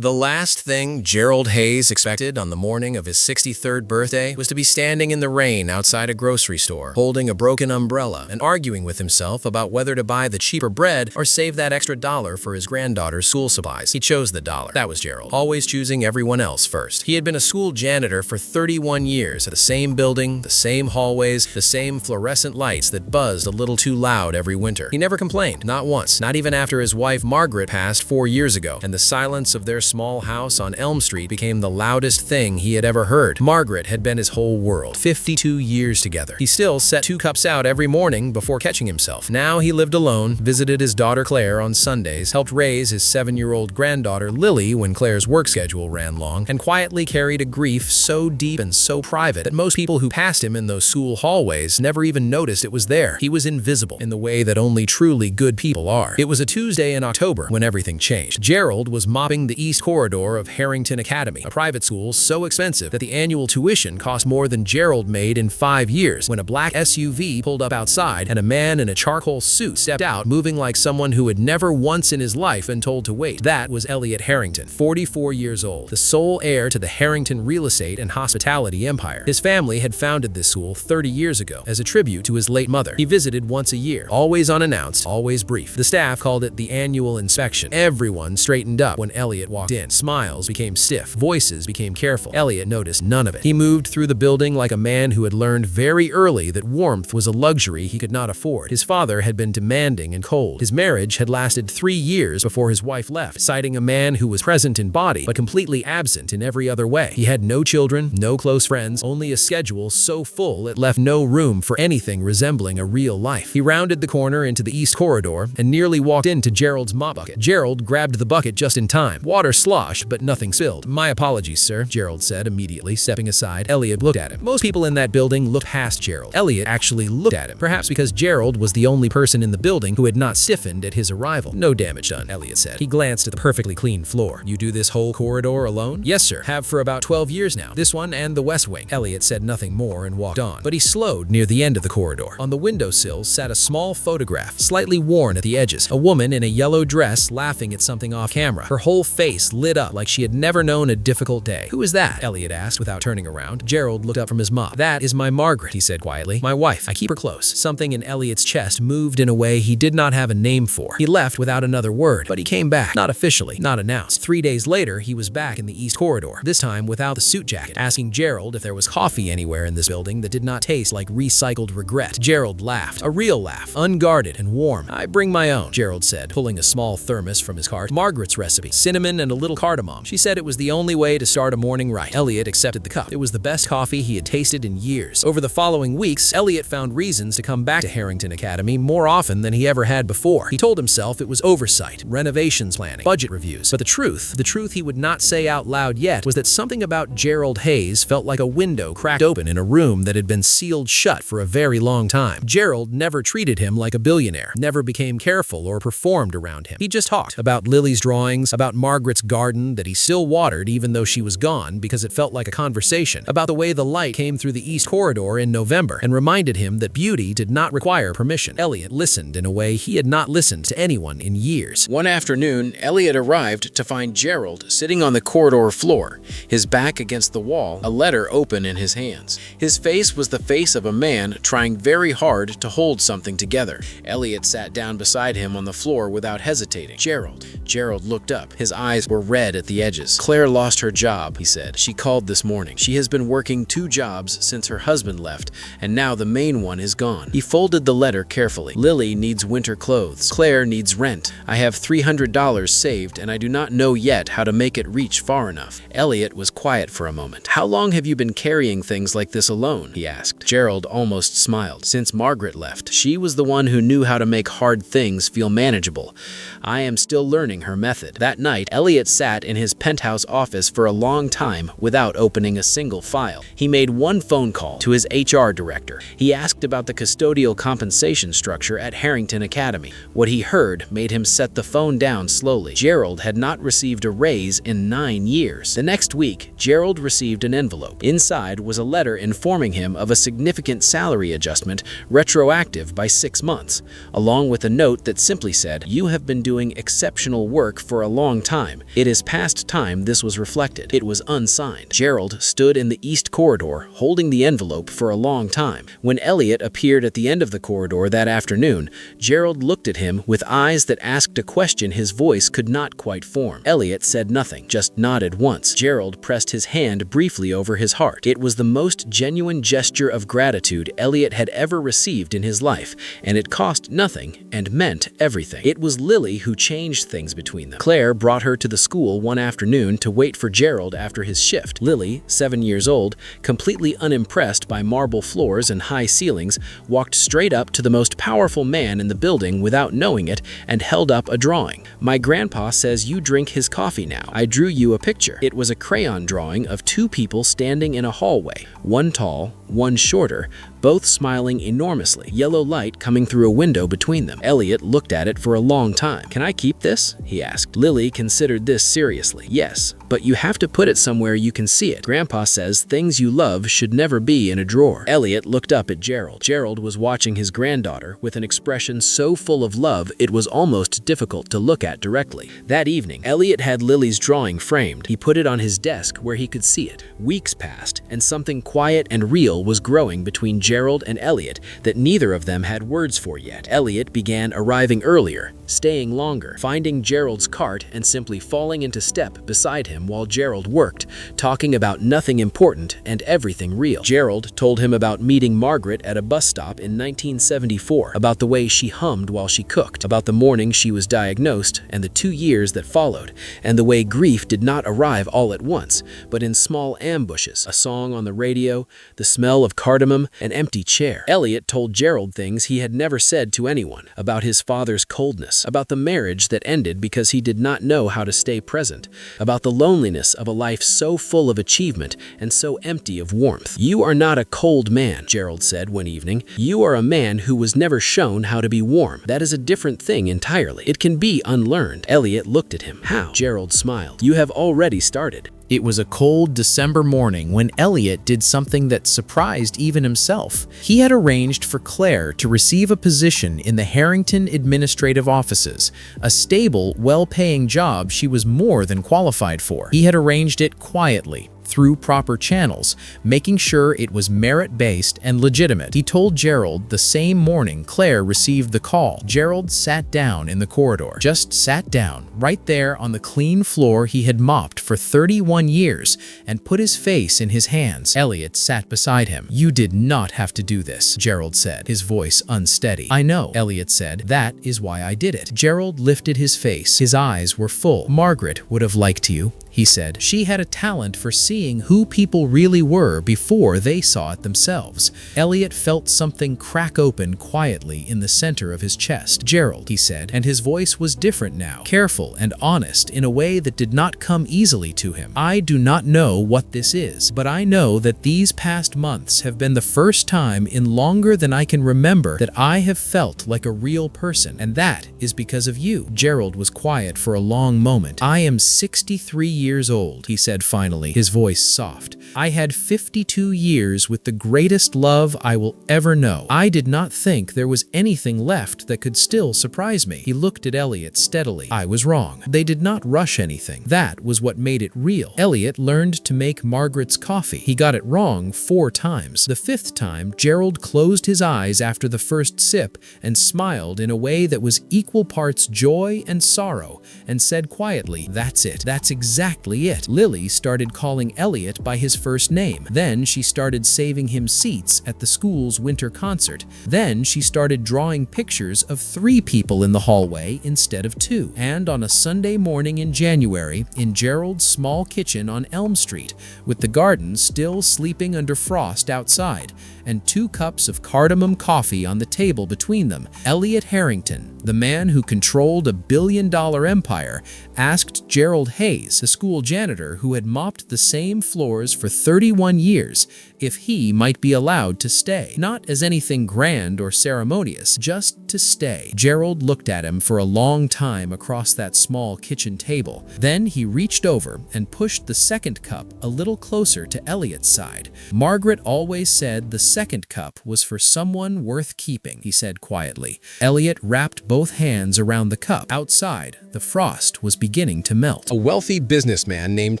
The last thing Gerald Hayes expected on the morning of his 63rd birthday was to be standing in the rain outside a grocery store, holding a broken umbrella and arguing with himself about whether to buy the cheaper bread or save that extra dollar for his granddaughter's school supplies. He chose the dollar. That was Gerald, always choosing everyone else first. He had been a school janitor for 31 years at the same building, the same hallways, the same fluorescent lights that buzzed a little too loud every winter. He never complained, not once, not even after his wife Margaret passed 4 years ago, and the silence of their small house on Elm Street became the loudest thing he had ever heard. Margaret had been his whole world. 52 years together. He still set 2 cups out every morning before catching himself. Now he lived alone, visited his daughter Claire on Sundays, helped raise his 7-year-old granddaughter Lily when Claire's work schedule ran long, and quietly carried a grief so deep and so private that most people who passed him in those school hallways never even noticed it was there. He was invisible in the way that only truly good people are. It was a Tuesday in October when everything changed. Gerald was mopping the east corridor of Harrington Academy, a private school so expensive that the annual tuition cost more than Gerald made in 5 years, when a black SUV pulled up outside and a man in a charcoal suit stepped out, moving like someone who had never once in his life been told to wait. That was Elliot Harrington, 44 years old, the sole heir to the Harrington real estate and hospitality empire. His family had founded this school 30 years ago as a tribute to his late mother. He visited once a year, always unannounced, always brief. The staff called it the annual inspection. Everyone straightened up when Elliot walked in. Smiles became stiff, voices became careful. Elliot noticed none of it. He moved through the building like a man who had learned very early that warmth was a luxury he could not afford. His father had been demanding and cold. His marriage had lasted 3 years before his wife left, citing a man who was present in body but completely absent in every other way. He had no children, no close friends, only a schedule so full it left no room for anything resembling a real life. He rounded the corner into the east corridor and nearly walked into Gerald's mop bucket. Gerald grabbed the bucket just in time. Water sloshed, but nothing spilled. "My apologies, sir," Gerald said immediately, stepping aside. Elliot looked at him. Most people in that building looked past Gerald. Elliot actually looked at him, perhaps because Gerald was the only person in the building who had not stiffened at his arrival. "No damage done," Elliot said. He glanced at the perfectly clean floor. "You do this whole corridor alone?" "Yes, sir. Have for about 12 years now. This one and the west wing." Elliot said nothing more and walked on, but he slowed near the end of the corridor. On the windowsill sat a small photograph, slightly worn at the edges. A woman in a yellow dress laughing at something off camera. Her whole face lit up like she had never known a difficult day. "Who is that?" Elliot asked without turning around. Gerald looked up from his mop. "That is my Margaret," he said quietly. "My wife. I keep her close." Something in Elliot's chest moved in a way he did not have a name for. He left without another word, but he came back. Not officially, not announced. 3 days later, he was back in the east corridor, this time without the suit jacket, asking Gerald if there was coffee anywhere in this building that did not taste like recycled regret. Gerald laughed. A real laugh, unguarded and warm. "I bring my own," Gerald said, pulling a small thermos from his cart. "Margaret's recipe. Cinnamon and a little cardamom. She said it was the only way to start a morning right." Elliot accepted the cup. It was the best coffee he had tasted in years. Over the following weeks, Elliot found reasons to come back to Harrington Academy more often than he ever had before. He told himself it was oversight, renovations planning, budget reviews. But the truth he would not say out loud yet, was that something about Gerald Hayes felt like a window cracked open in a room that had been sealed shut for a very long time. Gerald never treated him like a billionaire, never became careful or performed around him. He just talked about Lily's drawings, about Margaret's garden that he still watered even though she was gone because it felt like a conversation, about the way the light came through the east corridor in November and reminded him that beauty did not require permission. Elliot listened in a way he had not listened to anyone in years. One afternoon, Elliot arrived to find Gerald sitting on the corridor floor, his back against the wall, a letter open in his hands. His face was the face of a man trying very hard to hold something together. Elliot sat down beside him on the floor without hesitating. "Gerald." Gerald looked up. His eyes were red at the edges. "Claire lost her job," he said. "She called this morning. She has been working 2 jobs since her husband left, and now the main one is gone." He folded the letter carefully. "Lily needs winter clothes. Claire needs rent. I have $300 saved, and I do not know yet how to make it reach far enough." Elliot was quiet for a moment. "How long have you been carrying things like this alone?" he asked. Gerald almost smiled. "Since Margaret left. She was the one who knew how to make hard things feel manageable. I am still learning her method." That night, Elliot sat in his penthouse office for a long time without opening a single file. He made one phone call to his HR director. He asked about the custodial compensation structure at Harrington Academy. What he heard made him set the phone down slowly. Gerald had not received a raise in 9 years. The next week, Gerald received an envelope. Inside was a letter informing him of a significant salary adjustment, retroactive by 6 months, along with a note that simply said, "You have been doing exceptional work for a long time. It is past time this was reflected. It was unsigned. Gerald stood in the east corridor, holding the envelope for a long time. When Elliot appeared at the end of the corridor that afternoon, Gerald looked at him with eyes that asked a question his voice could not quite form. Elliot said nothing, just nodded once. Gerald pressed his hand briefly over his heart. It was the most genuine gesture of gratitude Elliot had ever received in his life, and it cost nothing and meant everything. It was Lily who changed things between them. Claire brought her to the school one afternoon to wait for Gerald after his shift. Lily, 7 years old, completely unimpressed by marble floors and high ceilings, walked straight up to the most powerful man in the building without knowing it and held up a drawing. "My grandpa says you drink his coffee now. I drew you a picture." It was a crayon drawing of two people standing in a hallway, one tall, one shorter, both smiling enormously, yellow light coming through a window between them. Elliot looked at it for a long time. "Can I keep this?" he asked. Lily considered this seriously. "Yes, but you have to put it somewhere you can see it. Grandpa says things you love should never be in a drawer." Elliot looked up at Gerald. Gerald was watching his granddaughter with an expression so full of love it was almost difficult to look at directly. That evening, Elliot had Lily's drawing framed. He put it on his desk where he could see it. Weeks passed, and something quiet and real was growing between Gerald and Elliot that neither of them had words for yet. Elliot began arriving earlier, staying longer, finding Gerald's cart and simply falling into step beside him while Gerald worked, talking about nothing important and everything real. Gerald told him about meeting Margaret at a bus stop in 1974, about the way she hummed while she cooked, about the morning she was diagnosed and the 2 years that followed, and the way grief did not arrive all at once, but in small ambushes, a song on the radio, the smell of cardamom, an empty chair. Elliot told Gerald things he had never said to anyone, about his father's coldness, about the marriage that ended because he did not know how to stay present, about the loneliness of a life so full of achievement and so empty of warmth. "You are not a cold man," Gerald said one evening. "You are a man who was never shown how to be warm. That is a different thing entirely. It can be unlearned." Elliot looked at him. "How?" Gerald smiled. "You have already started." It was a cold December morning when Elliot did something that surprised even himself. He had arranged for Claire to receive a position in the Harrington administrative offices, a stable, well-paying job she was more than qualified for. He had arranged it quietly, through proper channels, making sure it was merit-based and legitimate. He told Gerald the same morning Claire received the call. Gerald sat down in the corridor. Just sat down, right there on the clean floor he had mopped for 31 years, and put his face in his hands. Elliot sat beside him. "You did not have to do this," Gerald said, his voice unsteady. "I know," Elliot said. "That is why I did it." Gerald lifted his face. His eyes were full. "Margaret would have liked you," he said. "She had a talent for seeing who people really were before they saw it themselves." Elliot felt something crack open quietly in the center of his chest. "Gerald," he said, and his voice was different now, careful and honest in a way that did not come easily to him. "I do not know what this is, but I know that these past months have been the first time in longer than I can remember that I have felt like a real person, and that is because of you." Gerald was quiet for a long moment. "I am 63 years old," he said finally, his voice soft. "I had 52 years with the greatest love I will ever know. I did not think there was anything left that could still surprise me." He looked at Elliot steadily. "I was wrong. They did not rush anything. That was what made it real." Elliot learned to make Margaret's coffee. He got it wrong 4 times. The 5th time, Gerald closed his eyes after the first sip and smiled in a way that was equal parts joy and sorrow, and said quietly, "That's it. That's exactly it." Lily started calling Elliot by his first name. Then she started saving him seats at the school's winter concert. Then she started drawing pictures of 3 people in the hallway instead of 2. And on a Sunday morning in January, in Gerald's small kitchen on Elm Street, with the garden still sleeping under frost outside, and 2 cups of cardamom coffee on the table between them, Elliot Harrington, the man who controlled a billion-dollar empire, asked Gerald Hayes, the school janitor who had mopped the same floors for 31 years, if he might be allowed to stay. Not as anything grand or ceremonious, just to stay. Gerald looked at him for a long time across that small kitchen table. Then he reached over and pushed the second cup a little closer to Elliot's side. "Margaret always said the second cup was for someone worth keeping," he said quietly. Elliot wrapped both hands around the cup. Outside, the frost was beginning to melt. A wealthy businessman named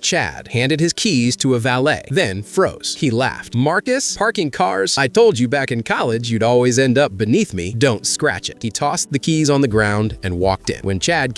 Chad handed his keys to a valet, then froze. He laughed. "Marcus, parking cars? I told you back in college you'd always end up beneath me. Don't scratch it." He tossed the keys on the ground and walked in. When Chad